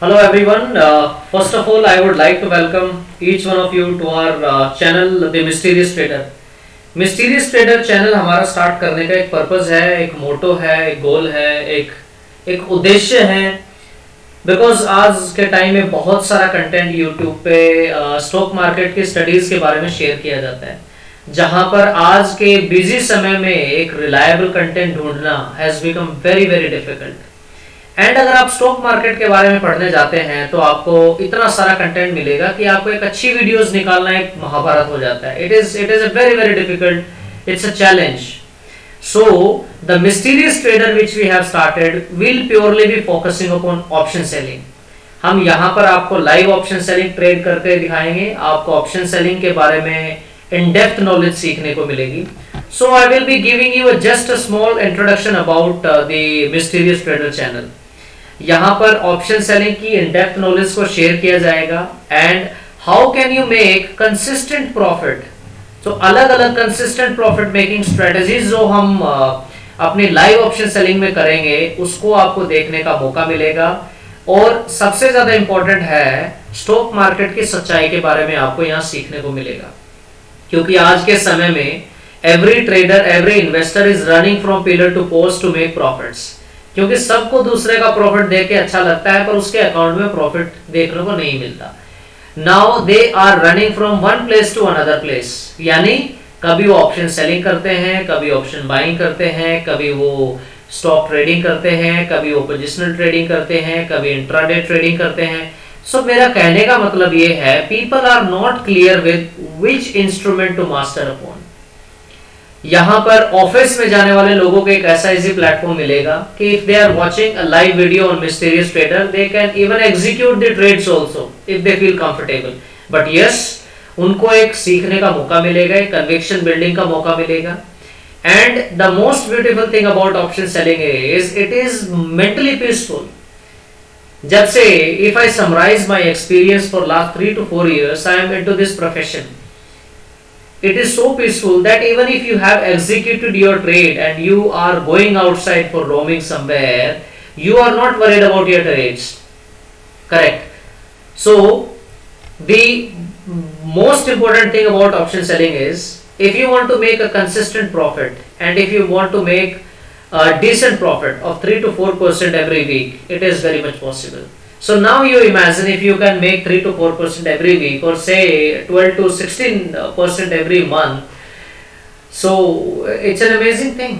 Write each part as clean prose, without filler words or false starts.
Hello everyone. First of all, I would like to welcome each one of you to our channel, The Mysterious Trader. Mysterious Trader channel हमारा start करने का एक purpose है, एक मोटो है, एक गोल है, एक एक उद्देश्य है। बिकॉज आज के टाइम में बहुत सारा कंटेंट यूट्यूब पे स्टॉक मार्केट की स्टडीज के बारे में शेयर किया जाता है, जहां पर आज के बिजी समय में एक रिलायबल कंटेंट ढूंढना has become very very difficult. And अगर आप स्टॉक मार्केट के बारे में पढ़ने जाते हैं तो आपको इतना सारा कंटेंट मिलेगा कि आपको एक अच्छी वीडियोस निकालना एक महाभारत हो जाता है। It is a very very difficult, it's a challenge. So the mysterious trader which we have started will purely be focusing upon option selling. हम यहाँ पर आपको लाइव ऑप्शन सेलिंग ट्रेड करके दिखाएंगे, आपको ऑप्शन सेलिंग के बारे में इन डेप्थ नॉलेज सीखने को मिलेगी। So I will be giving you just a small introduction about the Mysterious Trader channel. यहाँ पर ऑप्शन सेलिंग की इन डेप्थ नॉलेज को शेयर किया जाएगा and how can you make consistent profit. तो अलग अलग कंसिस्टेंट प्रॉफिट मेकिंग स्ट्रेटजीज जो हम अपनी लाइव ऑप्शन सेलिंग में करेंगे उसको आपको देखने का मौका मिलेगा। और सबसे ज्यादा इंपॉर्टेंट है, स्टॉक मार्केट की सच्चाई के बारे में आपको यहाँ सीखने को मिलेगा, क्योंकि आज के समय में every trader every investor is running from pillar to post to make profits. क्योंकि सबको दूसरे का प्रॉफिट देख के अच्छा लगता है, पर उसके अकाउंट में प्रॉफिट देखने को नहीं मिलता। Now they are running from one place to another place, यानी कभी वो ऑप्शन सेलिंग करते हैं, कभी ऑप्शन बाइंग करते हैं, कभी वो स्टॉक ट्रेडिंग करते हैं, कभी वो पोजिशनल ट्रेडिंग करते हैं, कभी इंट्राडे ट्रेडिंग करते हैं। सो मेरा कहने का मतलब ये है, people are not clear with which instrument to master upon. यहाँ पर ऑफिस में जाने वाले लोगों को एक ऐसा इजी प्लेटफॉर्म मिलेगा कि if they are watching a live video on mysterious trader they can even execute the trades also if they feel comfortable. But yes, उनको एक सीखने का मौका मिलेगा, एक कन्विक्शन बिल्डिंग का मौका मिलेगा। And the most beautiful thing about option selling is it is mentally peaceful. जब से if I summarise my experience for last 3 to 4 years I am into this profession, it is so peaceful that even if you have executed your trade and you are going outside for roaming somewhere, you are not worried about your trades. Correct. So the most important thing about option selling is, if you want to make a consistent profit and if you want to make a decent profit of 3 to 4% every week, it is very much possible. So now you imagine if you can make 3 to 4% every week, or say 12 to 16% every month. So it's an amazing thing.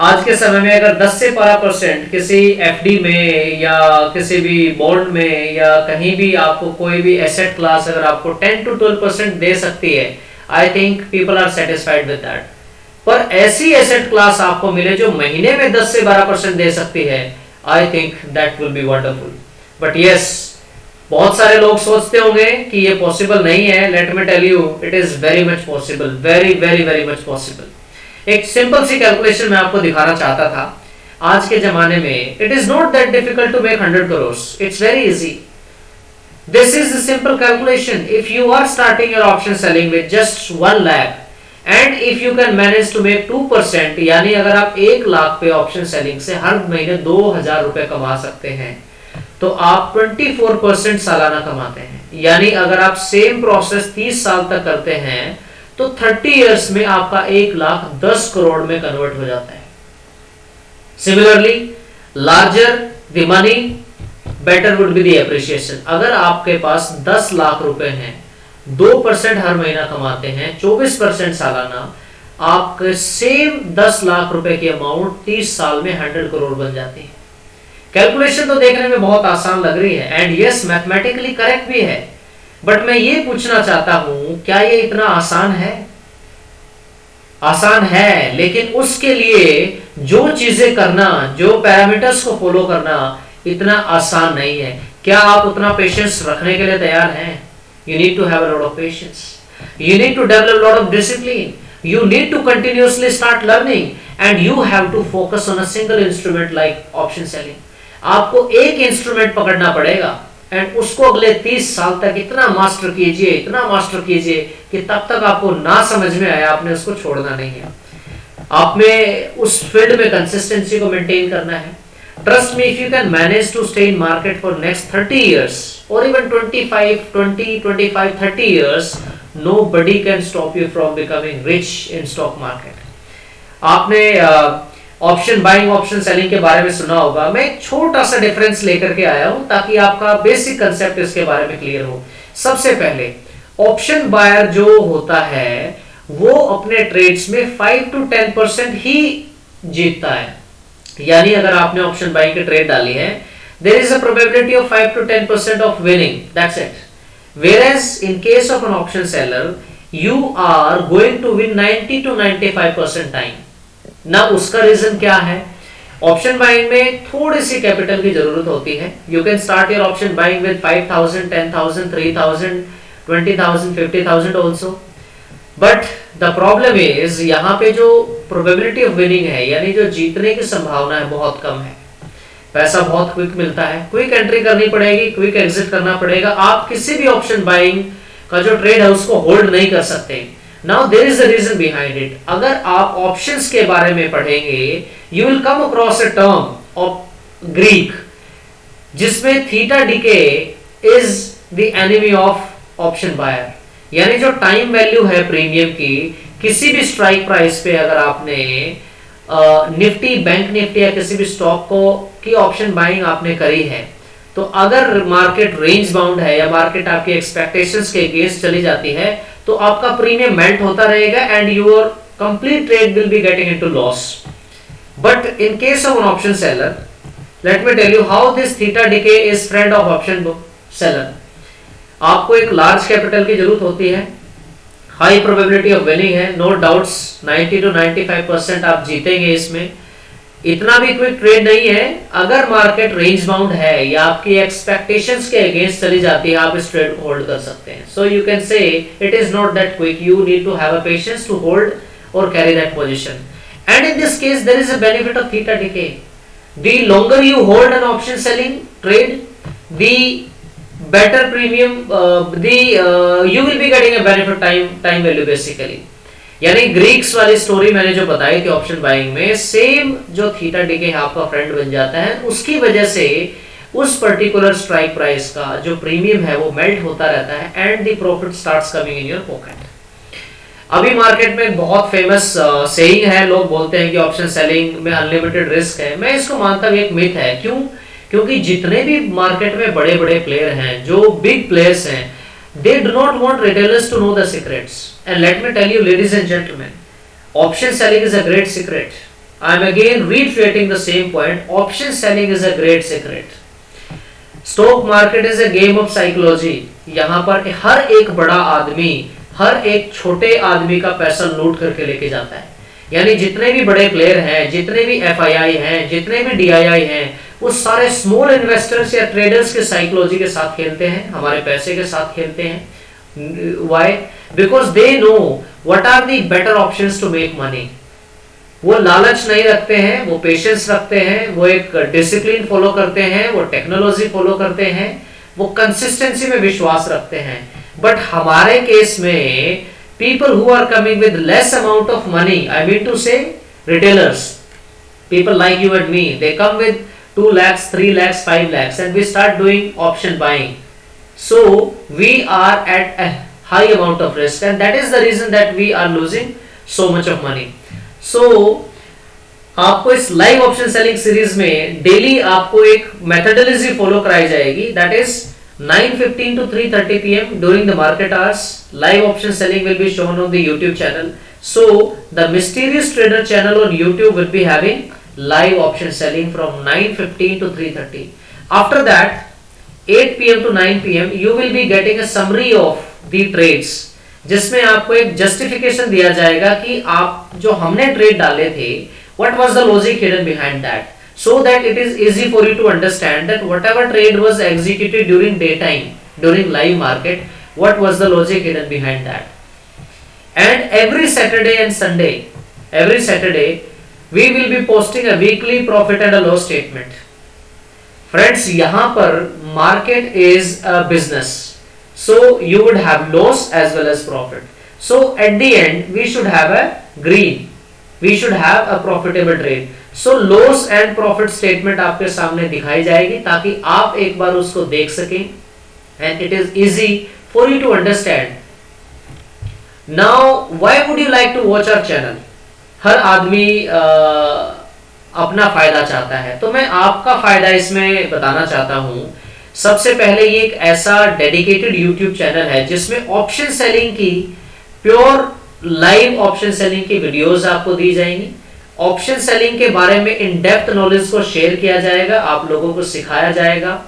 आज के समय में अगर 10 से 12% किसी FD में या किसी भी बॉन्ड में या कहीं भी आपको कोई भी एसेट क्लास अगर आपको 10 to 12% दे सकती है, I think people are satisfied with that. पर ऐसी एसेट क्लास आपको मिले जो महीने में 10 से 12% दे सकती है, I think that will be wonderful. But yes, बहुत सारे लोग सोचते होंगे कि ये पॉसिबल नहीं है। Let me tell you, it is very much possible, very very very much possible. एक सिंपल सी कैलकुलेशन मैं आपको दिखाना चाहता था। आज के जमाने में it is not that difficult to make 100 crores, it's very easy. This is the simple calculation. If you are starting your option selling with just 1 lakh and if you can manage to make 2%, यानी अगर आप 1 लाख पे option selling से हर महीने 2000 रुपए कमा सकते हैं, तो आप 24% सालाना कमाते हैं। यानी अगर आप सेम प्रोसेस 30 साल तक करते हैं तो 30 इयर्स में आपका 1,10 करोड़ में कन्वर्ट हो जाता है। Similarly, larger the money better would be the appreciation. अगर आपके पास 10 लाख रुपए हैं, 2% हर महीना कमाते हैं, 24% सालाना, आपके सेम 10 लाख रुपए की अमाउंट 30 साल में 100 करोड़ बन जाती है। कैलकुलेशन तो देखने में बहुत आसान लग रही है एंड यस, मैथमेटिकली करेक्ट भी है। बट मैं ये पूछना चाहता हूं, क्या ये इतना आसान है? आसान है, लेकिन उसके लिए जो चीजें करना, जो पैरामीटर्स को फॉलो करना इतना आसान नहीं है। क्या आप उतना पेशेंस रखने के लिए तैयार हैं? You need to have a lot of patience, you need to develop lot of discipline, you need to continuously start learning and you have to focus on a single instrument like option selling. आपको एक instrument पकड़ना पड़ेगा and उसको अगले 30 साल तक इतना master कीजिए, इतना मास्टर कीजिए कि तब तक आपको ना समझ में आया, आपने उसको छोड़ना नहीं है। आप में उस फील्ड में कंसिस्टेंसी को मेंटेन करना है। Trust me, if you can manage to stay in market for next 30 years or even 25, 30 years, nobody can stop you from becoming rich in stock market. आपने ऑप्शन बाइंग ऑप्शन सेलिंग के बारे में सुना होगा. मैं एक छोटा सा डिफरेंस लेकर के आया हूं ताकि आपका बेसिक कंसेप्ट इसके बारे में क्लियर हो. सबसे पहले ऑप्शन बायर जो होता है वो अपने ट्रेड्स में 5 to 10% ही जीतता है. यानी अगर आपने ऑप्शन बाइंग के ट्रेड डाली है, there is a probability of 5 to 10% of winning. That's it. Whereas in case of an option seller, you are going to win 90 to 95% time. ना उसका रीजन क्या है? ऑप्शन बाइंग में थोड़ी सी कैपिटल की जरूरत होती है. You can start your option buying with 5,000, 10,000, 3,000, 20,000, 50,000 also. But the problem is यहाँ पे जो प्रोबेबिलिटी ऑफ विनिंग है, यानी जो जीतने की संभावना है, बहुत कम है. पैसा बहुत क्विक मिलता है, क्विक एंट्री करनी पड़ेगी, क्विक एग्जिट करना पड़ेगा. आप किसी भी ऑप्शन बाइंग का जो ट्रेड है उसको होल्ड नहीं कर सकते. Now there is a reason behind it. अगर आप ऑप्शंस के बारे में पढ़ेंगे, you will come across a term of Greek जिसमें theta decay is the enemy of option buyer. यानी जो टाइम वैल्यू है प्रीमियम की, किसी भी स्ट्राइक प्राइस पे अगर आपने निफ्टी, बैंक निफ्टी या किसी भी स्टॉक को की ऑप्शन बाइंग आपने करी है, तो अगर मार्केट रेंज बाउंड है या मार्केट आपकी एक्सपेक्टेशंस के अगेंस्ट चली जाती है, तो आपका प्रीमियम मेल्ट होता रहेगा and your complete trade will be getting into loss. But in case of an option seller, let me tell you how this theta decay is friend of option seller. आपको एक large capital की जरूरत होती है, high probability of winning है, no doubts 90 to 95% आप जीतेंगे इसमें. इतना भी क्विक ट्रेड नहीं है. अगर मार्केट रेंज बाउंड है या आपकी एक्सपेक्टेशंस के अगेंस्ट चली जाती है, आप इस ट्रेड को होल्ड कर सकते हैं. So you can say it is not that quick. You need to have a patience to hold और carry that position. And in this case there is a benefit of theta decay. The longer you hold an option selling trade, the better premium, you will be getting a benefit time value basically. यानी Greeks वाली story मैंने जो बताई थी option buying में, same जो theta DK आपका friend बन जाता है. उसकी वजह से उस पर्टिकुलर स्ट्राइक प्राइस का जो प्रीमियम है वो मेल्ट होता रहता है and the profit starts coming in your pocket. अभी मार्केट में बहुत फेमस सेइंग है, लोग बोलते हैं कि ऑप्शन सेलिंग में अनलिमिटेड रिस्क है. मैं इसको मानता हूं एक मिथ है. क्यों? क्योंकि जितने भी मार्केट में बड़े बड़े प्लेयर हैं, जो बिग प्लेयर्स हैं, they do not want retailers to know the secrets. And let me tell you ladies and gentleman, option selling is a great secret. I am again reiterating the same point. Option selling is a great secret. Stock market is a game of psychology. यहाँ पर हर एक बड़ा आदमी, हर एक छोटे आदमी का पैसा लूट करके लेके जाता है. यानी जितने भी बड़े प्लेयर हैं, जितने भी एफआईआई हैं, जितने भी डीआईआई हैं, वो सारे स्मॉल इन्वेस्टर्स या ट्रेडर्स के साइकोलॉजी के साथ खेलते हैं, हमारे पैसे के साथ खेलते हैं. Why? Because they know what are the better options to make money. वो लालच नहीं रखते हैं, वो पेशेंस रखते हैं, वो एक डिसिप्लिन फॉलो करते हैं, वो टेक्नोलॉजी फॉलो करते हैं, वो कंसिस्टेंसी में विश्वास रखते हैं. बट हमारे केस में people who are coming with less amount of money, I mean to say retailers, people like you and me, they come with 2 lakhs, 3 lakhs, 5 lakhs and we start doing option buying. So we are at a high amount of risk and that is the reason that we are losing so much of money. So आपको इस live option selling series में daily आपको एक methodology follow कराई जाएगी. That is 9:15 to 3:30 p.m. during the market hours. Live option selling will be shown on the YouTube channel. So the Mysterious Trader channel on YouTube will be having live option selling from 9:15 to 3:30. After that, 8 p.m. to 9 p.m. you will be getting a summary of the trades, जिसमें आपको एक justification दिया जाएगा कि आप जो हमने trade डाले थे, what was the logic hidden behind that. So that it is easy for you to understand that whatever trade was executed during daytime, during live market, what was the logic hidden behind that. And every Saturday and Sunday, we will be posting a weekly profit and a loss statement. Friends, यहाँ पर market is a business, so you would have loss as well as profit. So at the end, we should have a green. We should have a profitable trade. So loss and profit statement आपके सामने दिखाई जाएगी ताकि आप एक बार उसको देख सकें, and it is easy for you to understand. Now why would you like to watch our channel? हर आदमी अपना फायदा चाहता है, तो मैं आपका फायदा इसमें बताना चाहता हूं। सबसे पहले ये एक ऐसा डेडिकेटेड यूट्यूब चैनल है जिसमें ऑप्शन सेलिंग की, प्योर लाइव ऑप्शन सेलिंग की वीडियोस आपको दी जाएंगी। ऑप्शन सेलिंग के बारे में इन डेप्थ नॉलेज को शेयर किया जाएगा, आप लोगों को सिखाया जाएगा,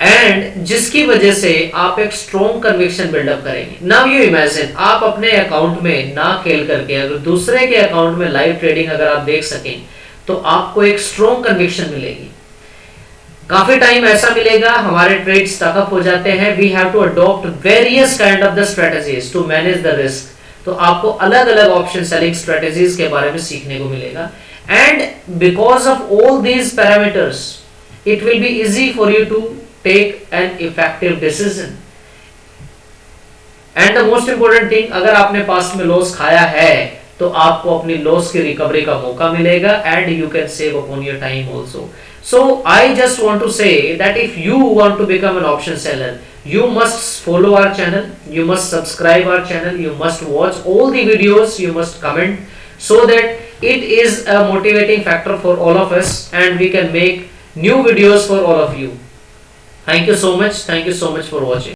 एंड जिसकी वजह से आप एक स्ट्रॉन्ग कन्विक्शन बिल्डअप करेंगे। नाउ यू इमेजिन, आप अपने अकाउंट में ना खेल करके अगर दूसरे के अकाउंट में लाइव ट्रेडिंग अगर आप देख सकें तो आपको एक स्ट्रॉन्ग कन्विक्शन मिलेगी। काफी टाइम ऐसा मिलेगा हमारे ट्रेड स्टकअप हो जाते हैं, we have to adopt various kind of the strategies to manage the risk. तो आपको अलग अलग ऑप्शन सेलिंग स्ट्रेटजीज के बारे में सीखने को मिलेगा, and because of all these parameters it will be easy for you to take an effective decision. And the most important thing, अगर आपने पास्ट में लॉस खाया है तो आपको अपनी लॉस की रिकवरी का मौका मिलेगा, and you can save upon your time also. So I just want to say that if you want to become an option seller, you must follow our channel, you must subscribe our channel, you must watch all the videos, you must comment, so that it is a motivating factor for all of us and we can make new videos for all of you. Thank you so much for watching.